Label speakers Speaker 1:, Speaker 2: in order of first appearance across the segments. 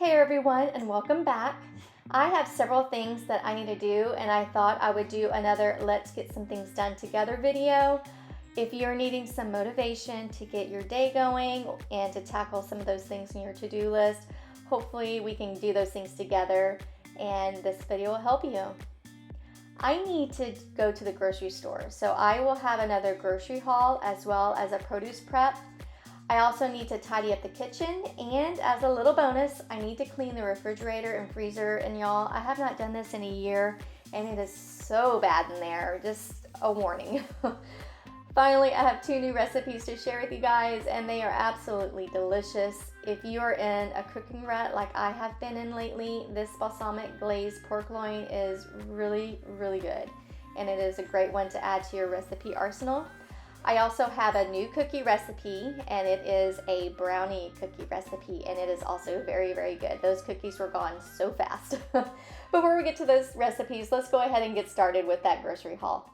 Speaker 1: Hey everyone, and welcome back. I have several things that I need to do, and I thought I would do another Let's Get Some Things Done Together video. If you're needing some motivation to get your day going and to tackle some of those things in your to-do list, hopefully we can do those things together, and this video will help you. I need to go to the grocery store, so I will have another grocery haul as well as a produce prep. I also need to tidy up the kitchen, and as a little bonus, I need to clean the refrigerator and freezer. And y'all, I have not done this in a year, and it is so bad in there. Just a warning. Finally, I have 2 new recipes to share with you guys, and they are absolutely delicious. If you are in a cooking rut like I have been in lately, this balsamic glazed pork loin is really, really good, and it is a great one to add to your recipe arsenal. I also have a new cookie recipe, and it is a brownie cookie recipe, and it is also very, very good. Those cookies were gone so fast. Before we get to those recipes, let's go ahead and get started with that grocery haul.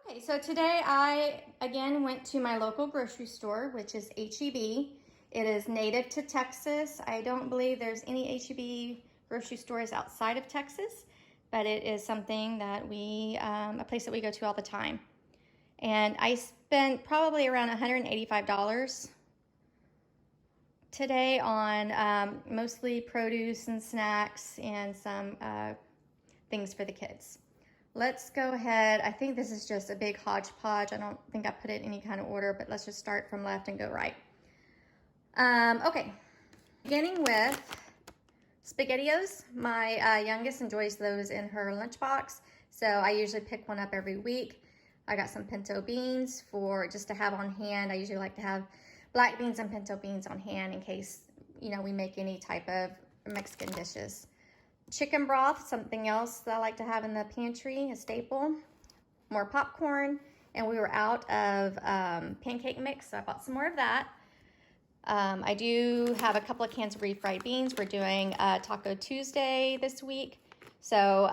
Speaker 1: Okay, so today I again went to my local grocery store, which is H-E-B. It is native to Texas. I don't believe there's any H-E-B grocery stores outside of Texas, but it is something that a place that we go to all the time. And I spent probably around $185 today on mostly produce and snacks and some things for the kids. Let's go ahead. I think this is just a big hodgepodge. I don't think I put it in any kind of order, but let's just start from left and go right. Okay, beginning with Spaghettios. My youngest enjoys those in her lunchbox, so I usually pick one up every week. I got some pinto beans for just to have on hand. I usually like to have black beans and pinto beans on hand in case, we make any type of Mexican dishes. Chicken broth, something else that I like to have in the pantry, a staple. More popcorn, and we were out of pancake mix, so I bought some more of that. I do have a couple of cans of refried beans. We're doing Taco Tuesday this week. So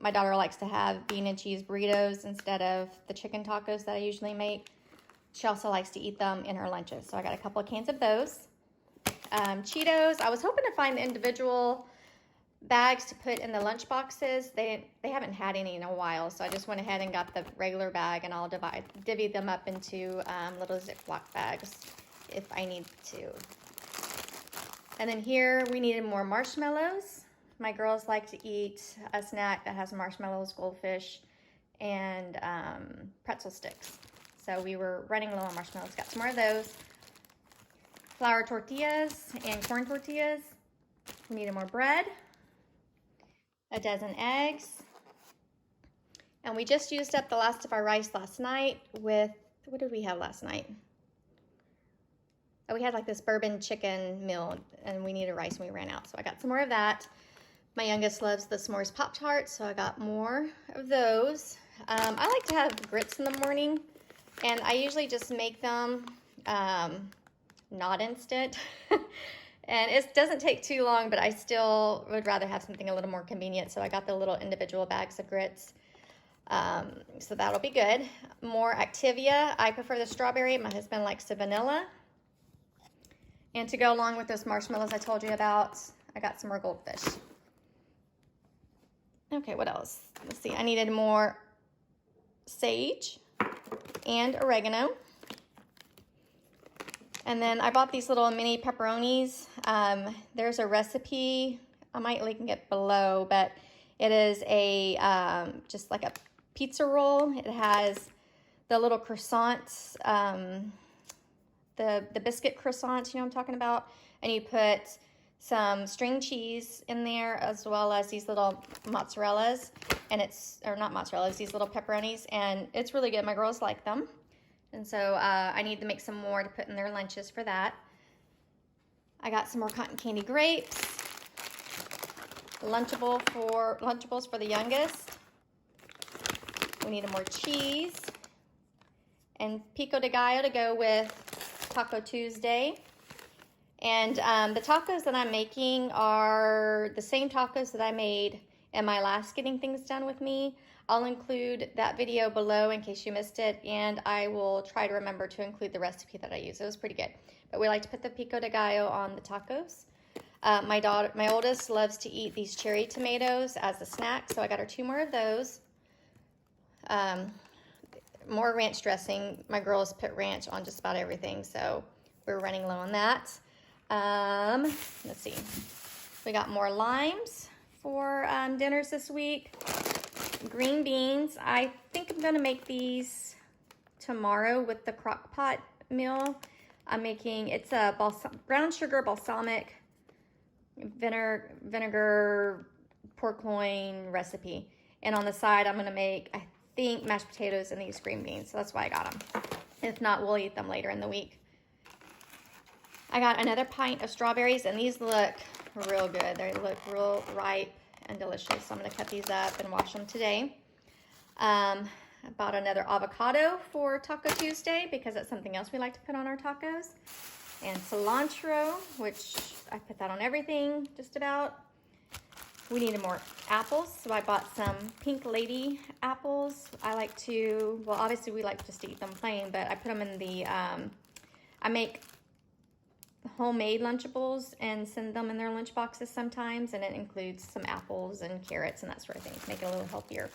Speaker 1: my daughter likes to have bean and cheese burritos instead of the chicken tacos that I usually make. She also likes to eat them in her lunches. So I got a couple of cans of those. Cheetos, I was hoping to find the individual bags to put in the lunch boxes. They haven't had any in a while, so I just went ahead and got the regular bag, and I'll divvy them up into little Ziploc bags if I need to. And then here we needed more marshmallows. My girls like to eat a snack that has marshmallows, goldfish, and pretzel sticks. So we were running low on marshmallows. Got some more of those. Flour tortillas and corn tortillas. We needed more bread. A dozen eggs. And we just used up the last of our rice last night with, what did we have last night? Oh, we had like this bourbon chicken meal, and we needed rice and we ran out. So I got some more of that. My youngest loves the s'mores Pop-Tarts, so I got more of those. I like to have grits in the morning, and I usually just make them not instant. And it doesn't take too long, but I still would rather have something a little more convenient, so I got the little individual bags of grits. So that'll be good. More Activia. I prefer the strawberry. My husband likes the vanilla. And to go along with those marshmallows I told you about, I got some more goldfish. Okay, what else? Let's see, I needed more sage and oregano. And then I bought these little mini pepperonis. There's a recipe, I might link it below, but it is a just like a pizza roll. It has the little croissants, the biscuit croissants, you know what I'm talking about? And you put some string cheese in there, as well as these little mozzarellas, and or not mozzarellas, these little pepperonis, and it's really good. My girls like them, and so I need to make some more to put in their lunches for that. I got some more cotton candy grapes, Lunchables for the youngest. We needed more cheese, and pico de gallo to go with Taco Tuesday. And the tacos that I'm making are the same tacos that I made and my last getting things done with me. I'll include that video below in case you missed it, and I will try to remember to include the recipe that I use. It was pretty good. But we like to put the pico de gallo on the tacos. My oldest loves to eat these cherry tomatoes as a snack, so I got her 2 more of those. More ranch dressing. My girls put ranch on just about everything, so we're running low on that. Let's see. We got more limes for dinners this week. Green beans. I think I'm going to make these tomorrow with the crock pot meal. It's a brown sugar balsamic vinegar pork loin recipe. And on the side, I'm going to make, I think, mashed potatoes and these green beans. So that's why I got them. If not, we'll eat them later in the week. I got another pint of strawberries, and these look real good. They look real ripe and delicious. So I'm going to cut these up and wash them today. I bought another avocado for Taco Tuesday because that's something else we like to put on our tacos. And cilantro, which I put that on everything just about. We needed more apples, so I bought some Pink Lady apples. I like to, well, obviously we like just to eat them plain, but I put them in the, I make homemade Lunchables and send them in their lunch boxes sometimes, and it includes some apples and carrots and that sort of thing to make it a little healthier.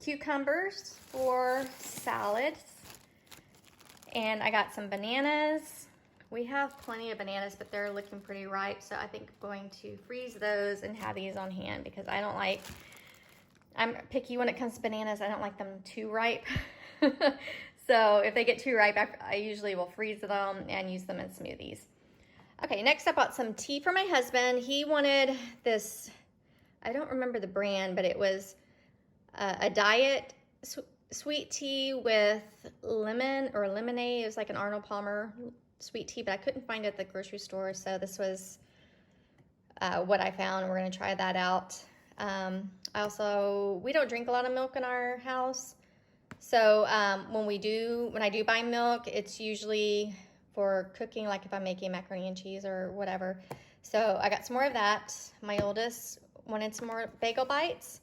Speaker 1: Cucumbers for salads, and I got some bananas. We have plenty of bananas, but they're looking pretty ripe, so I think I'm going to freeze those and have these on hand because I'm picky when it comes to bananas. I don't like them too ripe. So if they get too ripe, I usually will freeze them and use them in smoothies. Okay, next I bought some tea for my husband. He wanted this, I don't remember the brand, but it was a diet sweet tea with lemon or lemonade. It was like an Arnold Palmer sweet tea, but I couldn't find it at the grocery store, so this was what I found. We're going to try that out. We don't drink a lot of milk in our house, so when I do buy milk, it's usually for cooking, like if I'm making macaroni and cheese or whatever. So I got some more of that. My oldest wanted some more bagel bites,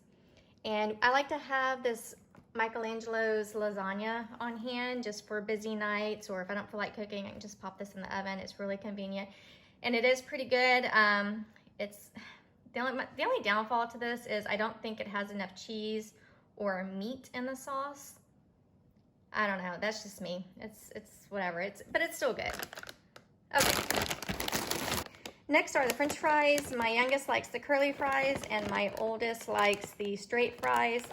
Speaker 1: and I like to have this Michelangelo's lasagna on hand just for busy nights, or if I don't feel like cooking, I can just pop this in the oven. It's really convenient, and it is pretty good. It's the only downfall to this is I don't think it has enough cheese or meat in the sauce. I don't know. That's just me. It's whatever. But it's still good. Okay. Next are the French fries. My youngest likes the curly fries, and my oldest likes the straight fries.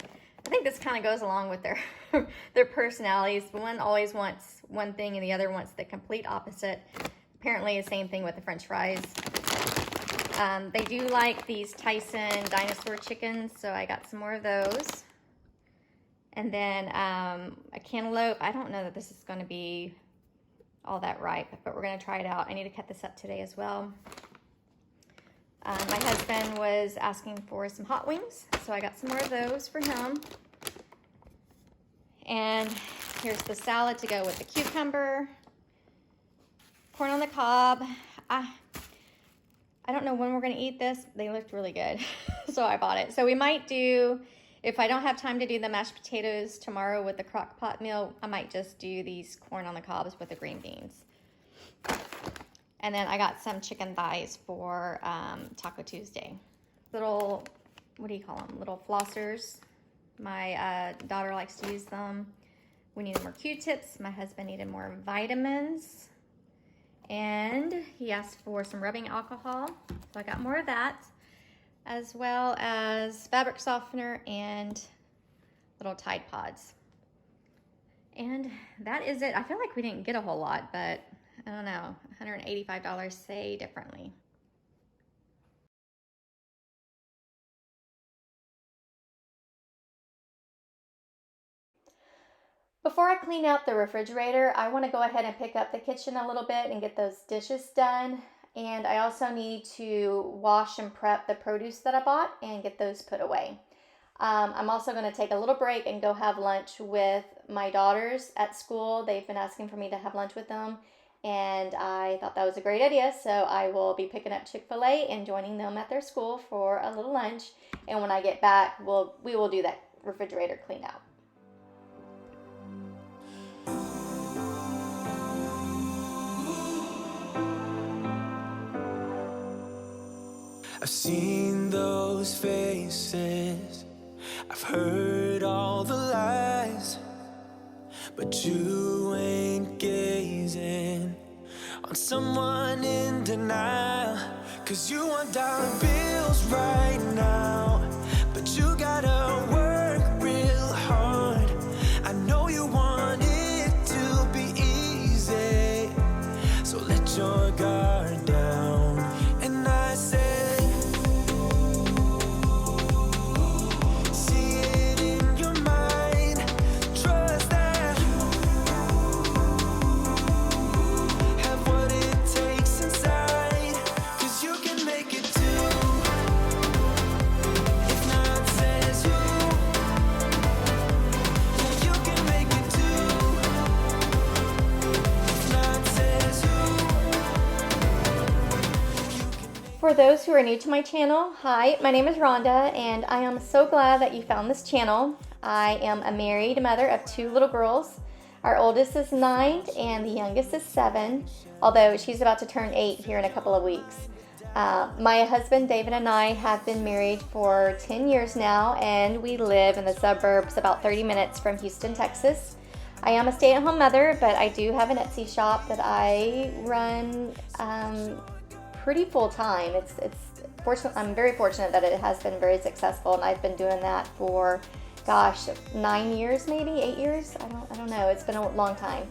Speaker 1: I think this kind of goes along with their personalities. One always wants one thing and the other wants the complete opposite. Apparently the same thing with the French fries. They do like these Tyson dinosaur chickens, so I got some more of those. And then a cantaloupe. I don't know that this is going to be all that ripe, but we're going to try it out. I need to cut this up today as well. My husband was asking for some hot wings, so I got some more of those for him. And here's the salad to go with the cucumber, corn on the cob. I don't know when we're going to eat this. They looked really good, so I bought it. So we might do, if I don't have time to do the mashed potatoes tomorrow with the crock pot meal, I might just do these corn on the cobs with the green beans. And then I got some chicken thighs for Taco Tuesday. Little, what do you call them? Little flossers. My daughter likes to use them. We needed more Q-tips. My husband needed more vitamins. And he asked for some rubbing alcohol. So I got more of that, as well as fabric softener and little Tide Pods. And that is it. I feel like we didn't get a whole lot, but I don't know, $185 say differently. Before I clean out the refrigerator, I want to go ahead and pick up the kitchen a little bit and get those dishes done. And I also need to wash and prep the produce that I bought and get those put away. I'm also going to take a little break and go have lunch with my daughters at school. They've been asking for me to have lunch with them. and I thought that was a great idea, so I will be picking up Chick-fil-A and joining them at their school for a little lunch, and when I get back, we will do that refrigerator clean out.
Speaker 2: I've seen those faces, I've heard all the lies, but you ain't gazing on someone in denial. 'Cause you want dollar bills right now, but you gotta work real hard. I know you want it to be easy, so let your guard down. And I say,
Speaker 1: For those who are new to my channel, hi, my name is Rhonda, and I am so glad that you found this channel. I am a married mother of 2 little girls. Our oldest is 9 and the youngest is 7, although she's about to turn 8 here in a couple of weeks. My husband David and I have been married for 10 years now, and we live in the suburbs about 30 minutes from Houston, Texas. I am a stay-at-home mother, but I do have an Etsy shop that I run pretty full-time. I'm very fortunate that it has been very successful, and I've been doing that for, gosh, 9 years, maybe 8 years. I don't know. It's been a long time.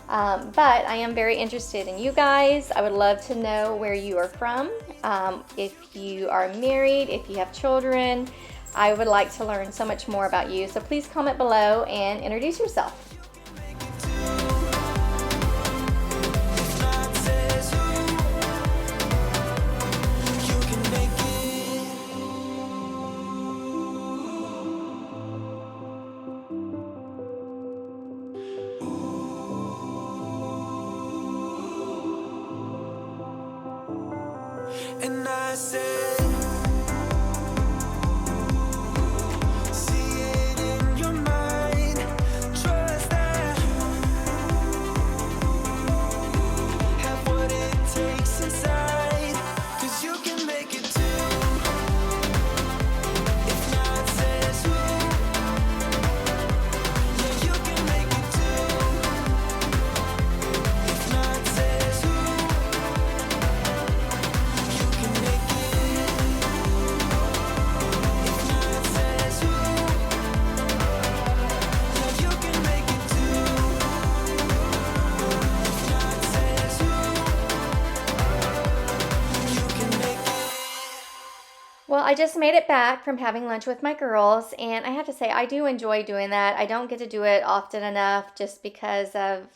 Speaker 1: But I am very interested in you guys. I would love to know where you are from. If you are married, if you have children, I would like to learn so much more about you. So please comment below and introduce yourself.
Speaker 2: and I said,
Speaker 1: Well, I just made it back from having lunch with my girls, and I have to say I do enjoy doing that. I don't get to do it often enough just because of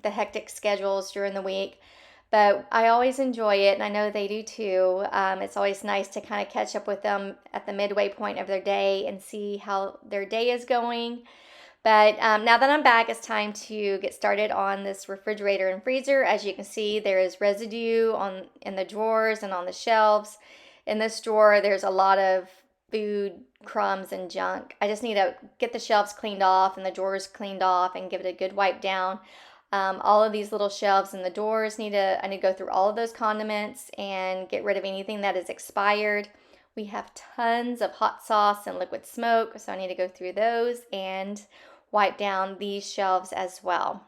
Speaker 1: the hectic schedules during the week, but I always enjoy it, and I know they do too. It's always nice to kind of catch up with them at the midway point of their day and see how their day is going. But now that I'm back, it's time to get started on this refrigerator and freezer. As you can see, there is residue in the drawers and on the shelves. In this drawer, there's a lot of food, crumbs, and junk. I just need to get the shelves cleaned off and the drawers cleaned off and give it a good wipe down. All of these little shelves and the doors I need to go through all of those condiments and get rid of anything that is expired. We have tons of hot sauce and liquid smoke, so I need to go through those and wipe down these shelves as well.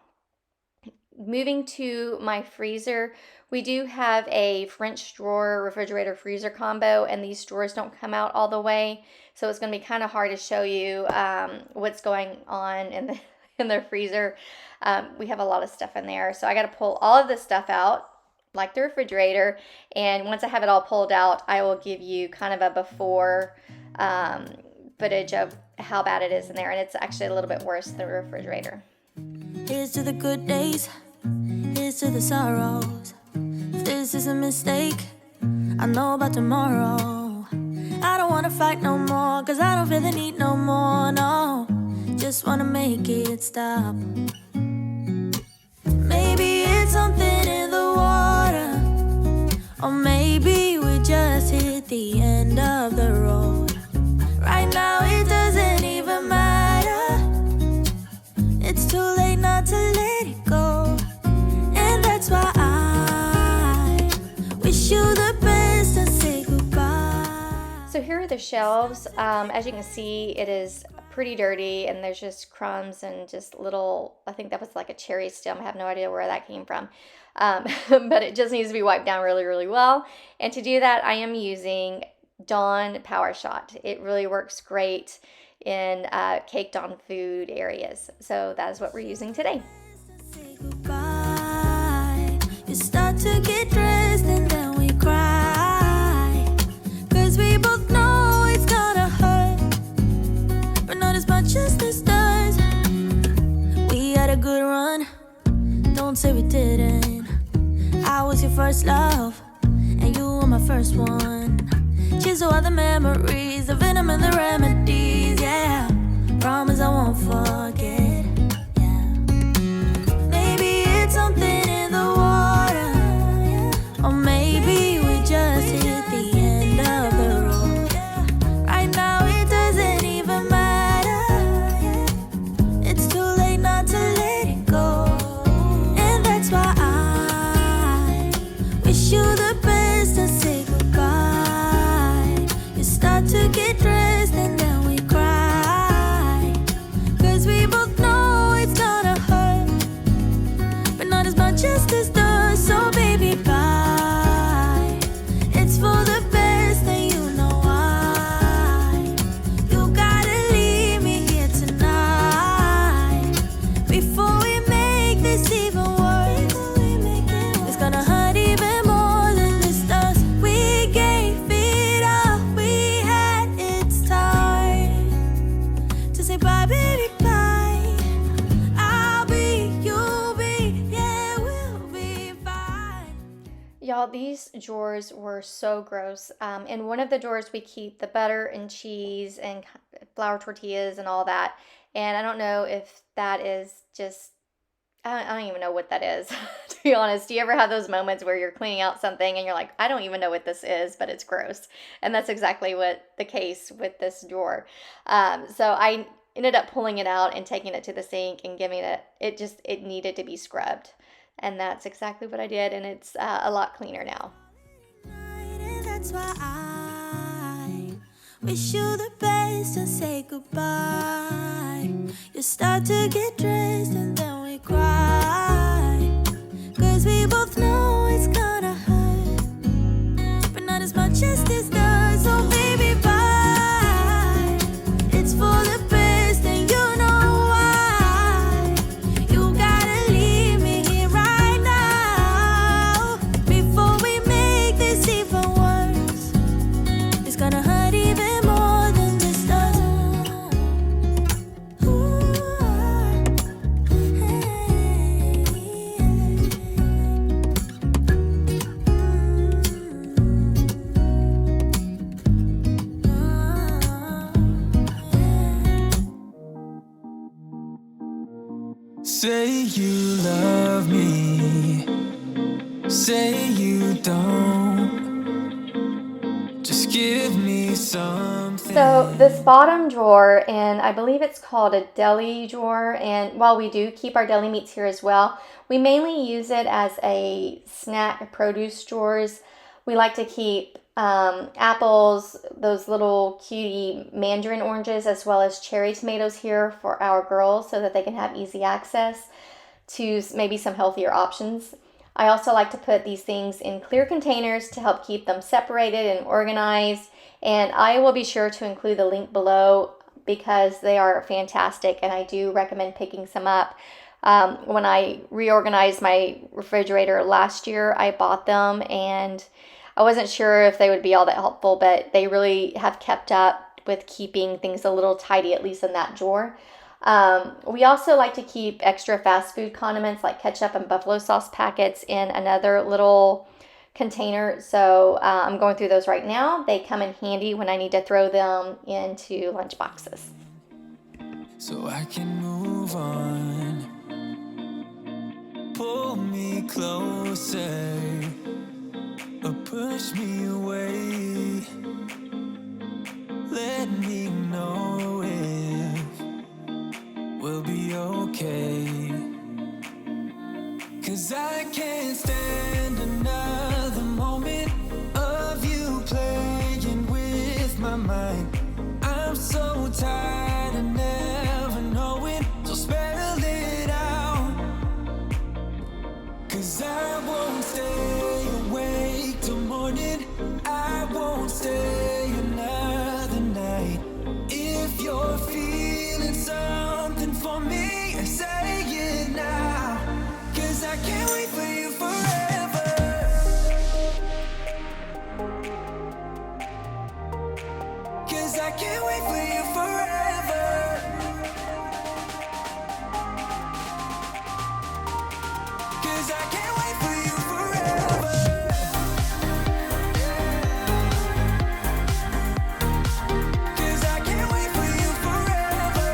Speaker 1: Moving to my freezer, we do have a French drawer refrigerator freezer combo, and these drawers don't come out all the way, so it's going to be kind of hard to show you what's going on in the freezer. We have a lot of stuff in there, so I got to pull all of this stuff out like the refrigerator, and once I have it all pulled out, I will give you kind of a before footage of how bad it is in there, and it's actually a little bit worse than the refrigerator.
Speaker 3: Here's to the good days, here's to the sorrows. If this is a mistake, I know about tomorrow. I don't wanna fight no more, cause I don't feel the need no more, no. Just wanna make it stop. Maybe it's something that's why I wish you the best and say goodbye.
Speaker 1: So here are the shelves. As you can see, it is pretty dirty and there's just crumbs and just little, I think that was like a cherry stem. I have no idea where that came from. But it just needs to be wiped down really, really well. And to do that, I am using Dawn Power Shot. It really works great in caked on food areas. So that is what we're using today.
Speaker 3: Say goodbye. You start to get dressed and then we cry, 'cause we both know it's gonna hurt, but not as much as this does. We had a good run, don't say we didn't. I was your first love and you were my first one. Cheers to all the memories, the venom and the remedies, yeah. Promise I won't forget, yeah. Maybe it's something in the water, or maybe we just hit the end of the road. Right now it doesn't even matter. It's too late not to let it go. And that's why I wish you the best and say goodbye. You start to get dressed and then we cry, 'cause we both know it's gonna hurt, but not as much as this does. So baby, bye. It's for the best and you know why. You gotta leave me here tonight before we make this even worse. It's gonna hurt even more than this does. We gave it all we had. It's time to say bye, baby, bye. I'll be, you'll be, yeah, we'll be fine.
Speaker 1: Y'all, these drawers were so gross. In one of the drawers, we keep the butter and cheese and flour tortillas and all that. And I don't know if that is just, I don't even know what that is, to be honest. Do you ever have those moments where you're cleaning out something and you're like, I don't even know what this is, but it's gross? And that's exactly what the case with this drawer. So I ended up pulling it out and taking it to the sink and giving it needed to be scrubbed. And that's exactly what I did, and it's a lot cleaner now.
Speaker 3: And that's why I wish you the best and say goodbye. You start to get dressed and then we cry, 'cause we both know it's gonna hurt, but not as much as this does. So baby, bye. It's for the best and you know why. You gotta leave me here right now before we make this even worse. It's gonna hurt even more than this does. Ooh,
Speaker 2: Say you love me, say you don't. Just give me something.
Speaker 1: So this bottom drawer, and I believe it's called a deli drawer, and while we do keep our deli meats here as well, we mainly use it as a snack produce drawers. We like to keep apples, those little cutie mandarin oranges, as well as cherry tomatoes here for our girls so that they can have easy access to maybe some healthier options. I also like to put these things in clear containers to help keep them separated and organized. And I will be sure to include the link below because they are fantastic and I do recommend picking some up. When I reorganized my refrigerator last year, I bought them and I wasn't sure if they would be all that helpful, but they really have kept up with keeping things a little tidy, at least in that drawer. We also like to keep extra fast food condiments like ketchup and buffalo sauce packets in another little container. So I'm going through those right now. They come in handy when I need to throw them into lunch boxes.
Speaker 2: So I can move on. Pull me closer or push me away. Let me know if we'll be okay. 'Cause I can't can't stand another moment of you playing with my mind. I'm so tired of never knowing, so spell it out. 'Cause I won't stay awake till morning. I won't stay another night. If you're feeling something for me, say it now. 'Cause I can't wait for you forever. 'Cause I can't wait for you forever. 'Cause I can't wait for you forever. 'Cause I can't wait for you forever.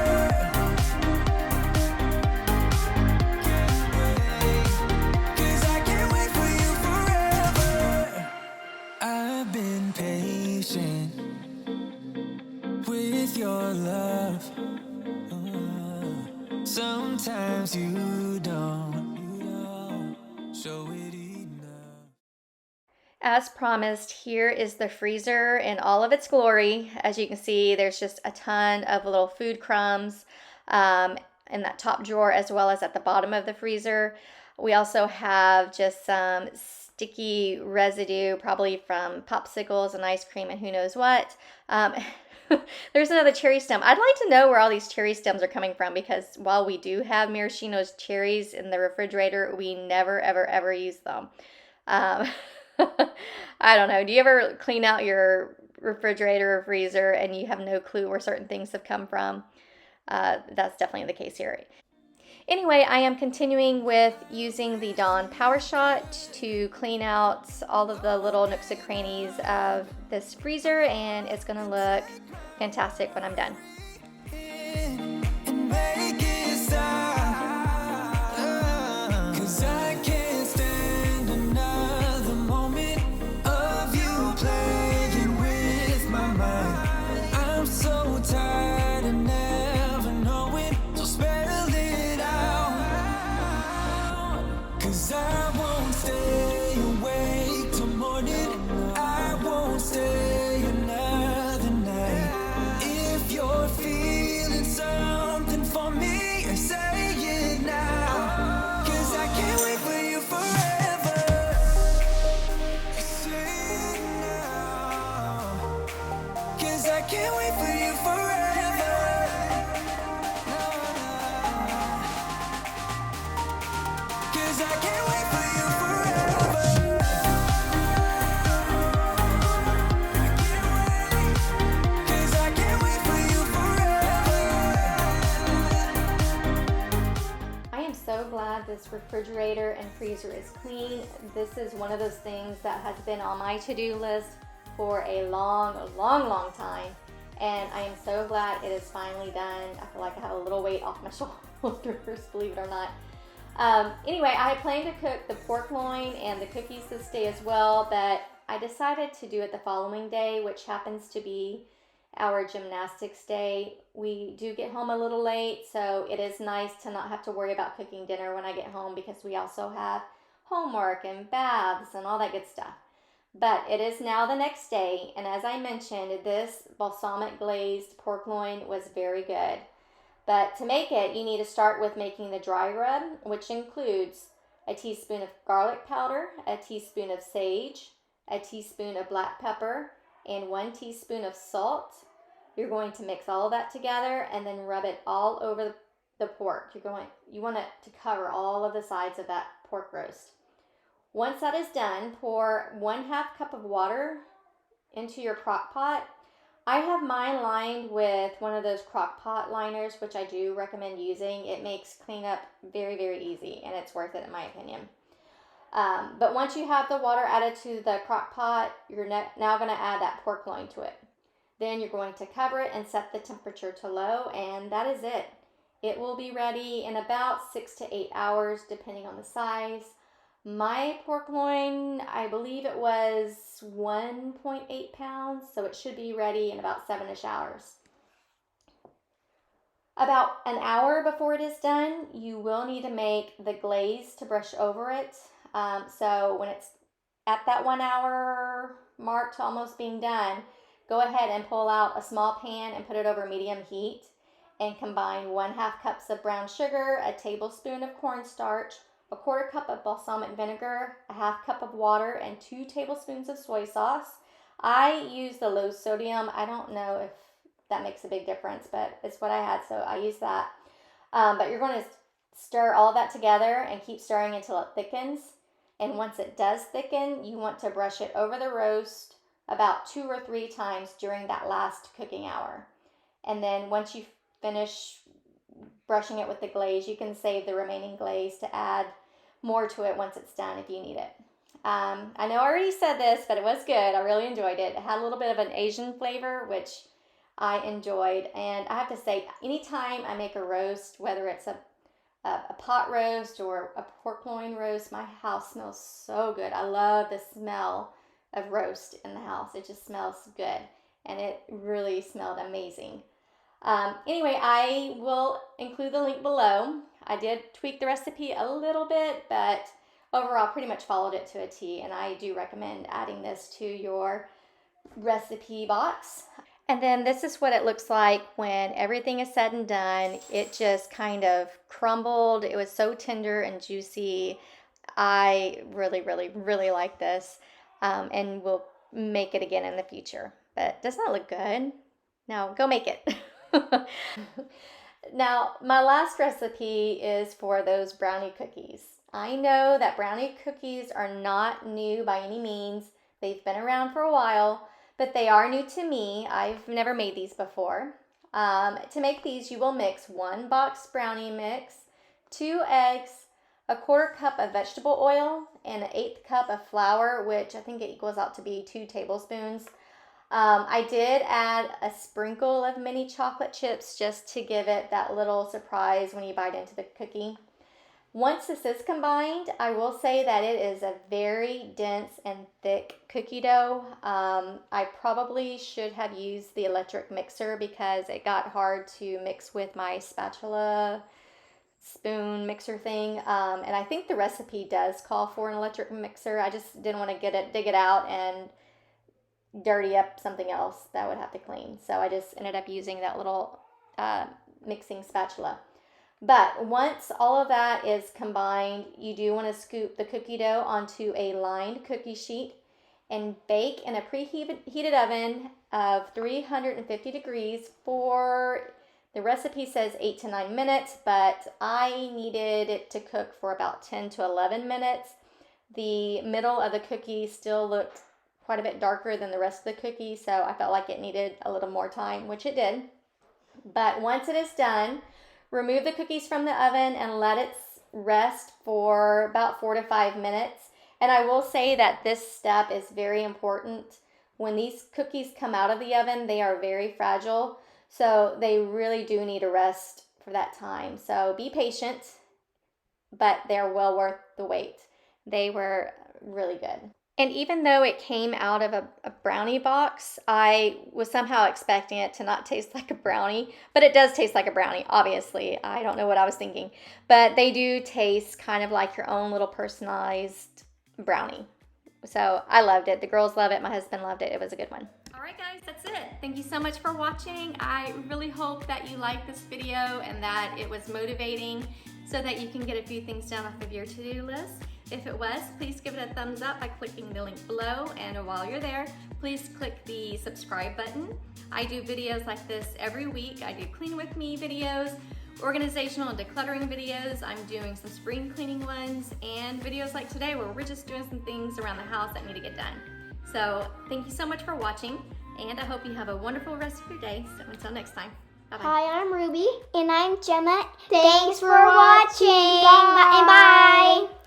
Speaker 2: 'Cause I can't wait for you forever. I've been patient with your love. Sometimes you don't show it enough.
Speaker 1: As promised, here is the freezer in all of its glory. As you can see, there's just a ton of little food crumbs in that top drawer as well as at the bottom of the freezer. We also have just some sticky residue, probably from popsicles and ice cream and who knows what. There's another cherry stem. I'd like to know where all these cherry stems are coming from, because while we do have maraschino's cherries in the refrigerator, we never, ever, ever use them. I don't know. Do you ever clean out your refrigerator or freezer and you have no clue where certain things have come from? That's definitely the case here. Anyway, I am continuing with using the Dawn Power Shot to clean out all of the little nooks and crannies of this freezer, and it's going to look fantastic when I'm done.
Speaker 2: And make it stop. 'Cause I can't stand another moment of you playing with my mind. I'm so tired of never knowing, so spell it out. 'Cause I won't stay awake till morning. I won't stay another night. If you're feeling something for me, say it now. 'Cause I can't wait for you forever. Say it now. 'Cause I can't wait for you forever. No, no. 'Cause I can't wait for you forever. I can't wait. 'Cause I can't wait for you forever.
Speaker 1: I am so glad this refrigerator and freezer is clean. This is one of those things that has been on my to-do list for a long, long time. And I am so glad it is finally done. I feel like I have a little weight off my shoulders, believe it or not. Anyway, I had planned to cook the pork loin and the cookies this day as well, but I decided to do it the following day, which happens to be our gymnastics day. We do get home a little late, so it is nice to not have to worry about cooking dinner when I get home, because we also have homework and baths and all that good stuff. But it is now the next day, and as I mentioned, this balsamic glazed pork loin was very good. But to make it, you need to start with making the dry rub, which includes a teaspoon of garlic powder, a teaspoon of sage, a teaspoon of black pepper, and 1 teaspoon of salt. You're going to mix all of that together and then rub it all over the pork. You want it to cover all of the sides of that pork roast. Once that is done, pour 1/2 cup of water into your crock pot. I have mine lined with one of those crock pot liners, which I do recommend using. It makes cleanup very, very easy, and it's worth it in my opinion. But once you have the water added to the crock pot, you're now going to add that pork loin to it. Then you're going to cover it and set the temperature to low, and that is it. It will be ready in about 6 to 8 hours, depending on the size. My pork loin, I believe it was 1.8 pounds, so it should be ready in about 7-ish hours. About an hour before it is done, you will need to make the glaze to brush over it. So when it's at that 1 hour mark to almost being done, go ahead and pull out a small pan and put it over medium heat and combine 1/2 cups of brown sugar, a tablespoon of cornstarch, a 1/4 cup of balsamic vinegar, a 1/2 cup of water, and 2 tablespoons of soy sauce. I use the low sodium. I don't know if that makes a big difference, but it's what I had, so I use that. But you're going to stir all that together and keep stirring until it thickens. And once it does thicken, you want to brush it over the roast about 2 or 3 times during that last cooking hour. And then once you finish brushing it with the glaze, you can save the remaining glaze to add more to it once it's done if you need it. I know I already said this, but it was good. I really enjoyed it. It had a little bit of an Asian flavor, which I enjoyed. And I have to say, anytime I make a roast, whether it's a pot roast or a pork loin roast, my house smells so good. I love the smell of roast in the house. It just smells good, and it really smelled amazing. Anyway, I will include the link below. I did tweak the recipe a little bit, but overall pretty much followed it to a T, and I do recommend adding this to your recipe box. And then this is what it looks like when everything is said and done. It just kind of crumbled. It was so tender and juicy. I really, really, really like this, and will make it again in the future. But doesn't that look good? Now go make it. Now, my last recipe is for those brownie cookies. I know that brownie cookies are not new by any means. They've been around for a while, but they are new to me. I've never made these before. To make these, you will mix 1 box brownie mix, 2 eggs, a 1/4 cup of vegetable oil, and 1/8 cup of flour, which I think it equals out to be 2 tablespoons. I did add a sprinkle of mini chocolate chips just to give it that little surprise when you bite into the cookie. Once this is combined, I will say that it is a very dense and thick cookie dough. I probably should have used the electric mixer because it got hard to mix with my spatula spoon mixer thing. And I think the recipe does call for an electric mixer. I just didn't want to dig it out and dirty up something else that I would have to clean. So I just ended up using that little mixing spatula. But once all of that is combined, you do want to scoop the cookie dough onto a lined cookie sheet and bake in a preheated oven of 350 degrees for, the recipe says 8 to 9 minutes, but I needed it to cook for about 10 to 11 minutes. The middle of the cookie still looked quite a bit darker than the rest of the cookie, so I felt like it needed a little more time, which it did. But once it is done, remove the cookies from the oven and let it rest for about 4 to 5 minutes. And I will say that this step is very important. When these cookies come out of the oven, they are very fragile, so they really do need a rest for that time. So be patient, but they're well worth the wait. They were really good. And even though it came out of a brownie box, I was somehow expecting it to not taste like a brownie. But it does taste like a brownie, obviously. I don't know what I was thinking. But they do taste kind of like your own little personalized brownie. So I loved it. The girls love it. My husband loved it. It was a good one. All right, guys, that's it. Thank you so much for watching. I really hope that you liked this video and that it was motivating so that you can get a few things done off of your to-do list. If it was, please give it a thumbs up by clicking the link below, and while you're there, please click the subscribe button. I do videos like this every week. I do clean with me videos, organizational and decluttering videos. I'm doing some spring cleaning ones, and videos like today where we're just doing some things around the house that need to get done. So thank you so much for watching, and I hope you have a wonderful rest of your day. So until next time, bye-bye.
Speaker 4: Hi, I'm Ruby. And I'm Gemma. Thanks for watching. Bye. Bye.